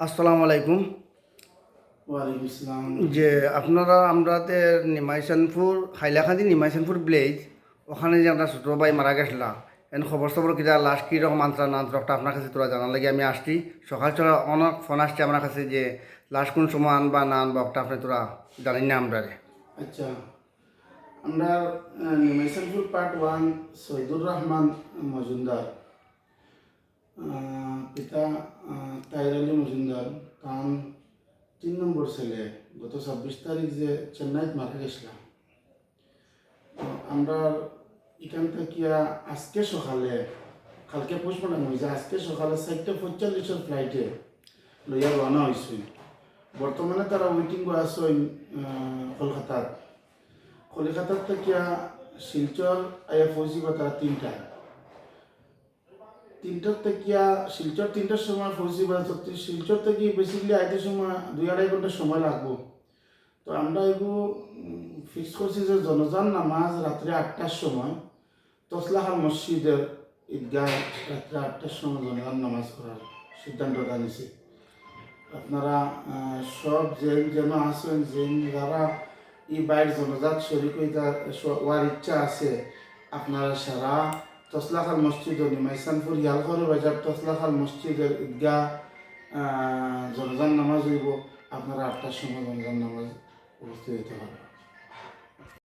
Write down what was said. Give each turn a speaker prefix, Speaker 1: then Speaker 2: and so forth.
Speaker 1: আসসালামু আলাইকুম।
Speaker 2: ওয়ালাইকুম আসসালাম।
Speaker 1: যে আপনারা আমাদের নিমাইশানপুর হাইলাকান্দি নিমাইশানপুর ভিলেজ ওখানে যে আমরা ছোটো ভাই মারা গেছিলা এখন খবর সবর কিটা লাশ কীরকম আন্তরা না আন্তরকটা আপনার কাছে তোরা জানার লাগে আমি আসছি। সকাল সকাল অনেক ফোন আসছে আমার কাছে যে লাশ কোন সময় আনবা না আনবা ওটা আপনি তোরা জানি না আমরা।
Speaker 2: আচ্ছা, আমরা নিমেশনপুর পার্ট 1 সৈদুর রহমান মজুমদার, পিতা তাইর আলী মজুমদার, তার 3 নম্বর ছেলে গত 26 তারিখ যে চেন্নাইত মারা গেছিলাম। আমরা এখান থেকে আজকে সকালে, কালকে পোস্টমর্টম হয়েছে, আজকে সকালে 4:45 ফ্লাইটে লইয়া রওনা হয়েছি। বর্তমানে তারা ওয়েটিং করে আছেন কলকাতার। কলকাতার থেকে শিলচর আয়া পৌঁছিব তারা 3টার থেকে শিলচর 3টার সময় পৌঁছিব। শিলচর থেকে বেসিকলি আইতে সময় 2-2.5 ঘন্টা সময় লাগবো। তো আমরা এগুলো ফিক্স করছি যে জনজান নামাজ রাত্রে 8টার সময় তসলাহাল মসজিদের ঈদগাহ রাত্রে 8টার সময় জনজান নামাজ করার সিদ্ধান্ত জানিয়েছে। আপনারা সব যেন আসেন, যারা এই বাইর জনজাত শরীর হওয়ার ইচ্ছা আছে, আপনারা সারা তসলাখাল মসজিদ ও নিমাইসানপুর ইয়ালঘর বাজার তসলাখাল মসজিদের ঈদগাহ জনজান নামাজ হইব। আপনারা 8টার সময় জনজান নামাজ উপস্থিত হতে পারবেন।